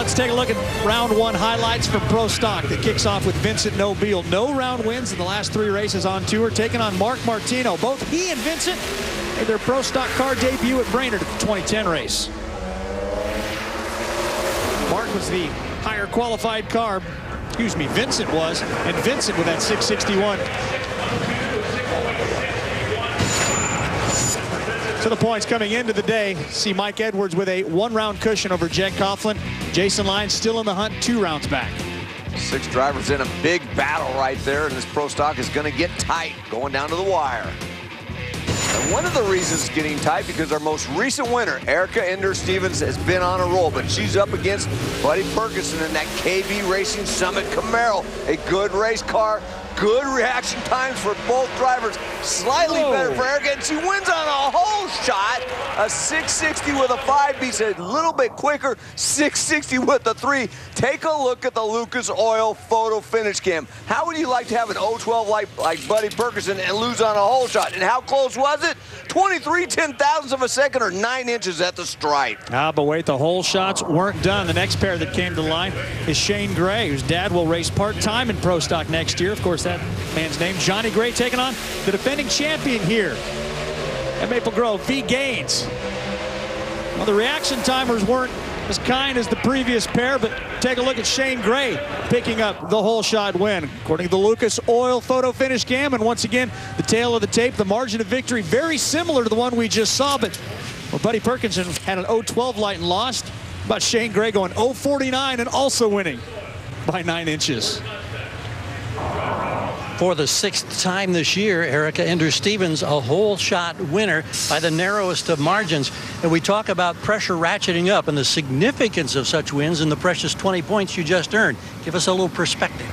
let's take a look at round one highlights from Pro Stock. That kicks off with Vincent Nobile. No round wins in the last 3 races on tour, taking on Mark Martino. Both he and Vincent made their Pro Stock car debut at Brainerd at the 2010 race. Mark was the higher qualified car. Excuse me, Vincent was, and Vincent with that 661. So the points coming into the day, see Mike Edwards with a 1-round cushion over Jed Coughlin. Jason Lyons still in the hunt, 2 rounds back. 6 drivers in a big battle right there, and this Pro Stock is going to get tight going down to the wire. And one of the reasons it's getting tight because our most recent winner, Erica Ender-Stevens, has been on a roll, but she's up against Buddy Perkinson in that KB Racing Summit Camaro. A good race car, good reaction times for both drivers. Slightly better for Erica, and she wins on a whole shot. A 660 with a 5 beats a little bit quicker, 660 with a 3. Take a look at the Lucas Oil photo finish cam. How would you like to have an 012 like Buddy Perkinson and lose on a whole shot? And how close was it? 23 10,000ths of a second, or 9 inches at the stripe. But wait, the whole shots weren't done. The next pair that came to the line is Shane Gray, whose dad will race part-time in Pro Stock next year. Of course, that man's name, Johnny Gray, taking on the defending champion here at Maple Grove, V. Gaines. Well, the reaction timers weren't as kind as the previous pair, but take a look at Shane Gray picking up the whole shot win. According to the Lucas Oil photo finish cam, and once again, the tail of the tape, the margin of victory very similar to the one we just saw, but where Buddy Perkinson had an 012 light and lost, but Shane Gray going 049 and also winning by 9 inches. For the 6th time this year, Erica Ender-Stevens, a whole shot winner by the narrowest of margins. And we talk about pressure ratcheting up and the significance of such wins and the precious 20 points you just earned. Give us a little perspective.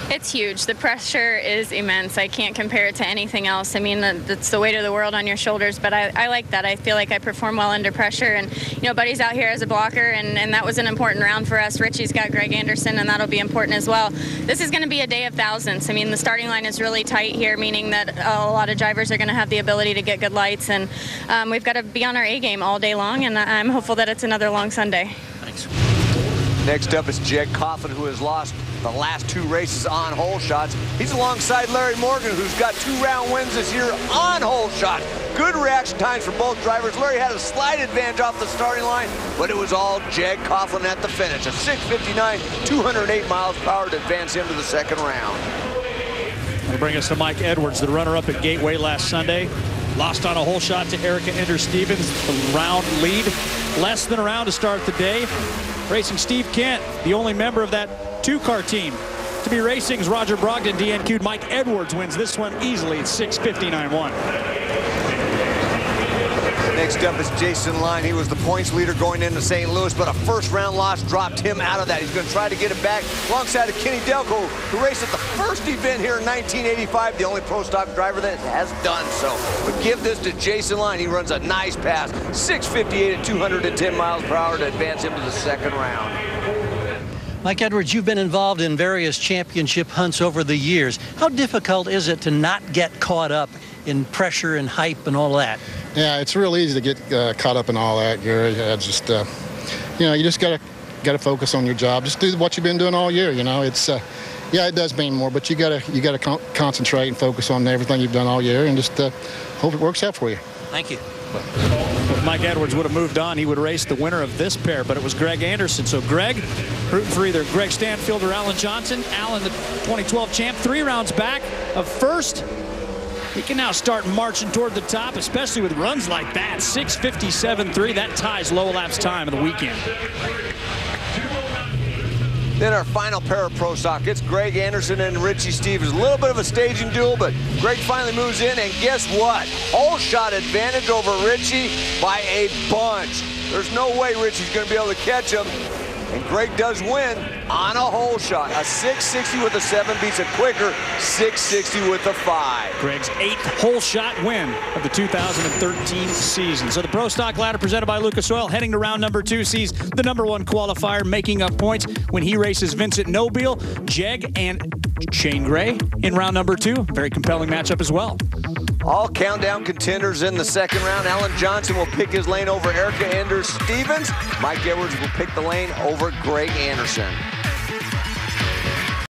It's huge. The pressure is immense. I can't compare it to anything else. I mean, it's the weight of the world on your shoulders, but I like that. I feel like I perform well under pressure, and, you know, Buddy's out here as a blocker, and that was an important round for us. Richie's got Greg Anderson, and that'll be important as well. This is going to be a day of thousands. I mean, the starting line is really tight here, meaning that a lot of drivers are going to have the ability to get good lights, and we've got to be on our A game all day long, and I'm hopeful that it's another long Sunday. Thanks. Next up is Jed Coughlin, who has lost the last 2 races on hole shots. He's alongside Larry Morgan, who's got 2-round wins this year on hole shots. Good reaction times for both drivers. Larry had a slight advantage off the starting line, but it was all Jed Coughlin at the finish. A 659, 208 miles per hour to advance him to the 2nd round. That'll bring us to Mike Edwards, the runner-up at Gateway last Sunday. Lost on a whole shot to Erica Ender-Stevens, the round lead. Less than a round to start the day. Racing Steve Kent, the only member of that 2-car team to be racing's Roger Brogdon DNQ'd. Mike Edwards wins this one easily at 6:59.1. Next up is Jason Lyons. He was the points leader going into St. Louis, but a 1st-round loss dropped him out of that. He's going to try to get it back alongside of Kenny Delco, who raced at the first event here in 1985, the only Pro Stock driver that has done so. But give this to Jason Lyons. He runs a nice pass, 658 at 210 miles per hour to advance him to the 2nd round. Mike Edwards, you've been involved in various championship hunts over the years. How difficult is it to not get caught up in pressure and hype and all that? Yeah, it's real easy to get caught up in all that, Gary. Just you know, you just gotta focus on your job. Just do what you've been doing all year. You know, it's yeah, it does mean more, but you gotta concentrate and focus on everything you've done all year, and just hope it works out for you. Thank you. If Mike Edwards would have moved on, he would race the winner of this pair, but it was Greg Anderson. So Greg, rooting for either Greg Stanfield or Alan Johnson. Alan, the 2012 champ, 3 rounds back of first. He can now start marching toward the top, especially with runs like that. 6:57.3, that ties low laps time of the weekend. Then our final pair of Pro Stock, it's Greg Anderson and Richie Stevens. A little bit of a staging duel, but Greg finally moves in, and guess what? Whole shot advantage over Richie by a bunch. There's no way Richie's going to be able to catch him, and Greg does win on a whole shot. A 660 with a 7 beats a quicker 660 with a 5. Greg's 8th whole shot win of the 2013 season. So the Pro Stock ladder presented by Lucas Oil heading to round number 2 sees the #1 qualifier making up points when he races Vincent Nobile, Jeg, and Shane Gray in round number 2. Very compelling matchup as well. All countdown contenders in the second round. Alan Johnson will pick his lane over Erica Enders Stevens. Mike Edwards will pick the lane over Greg Anderson.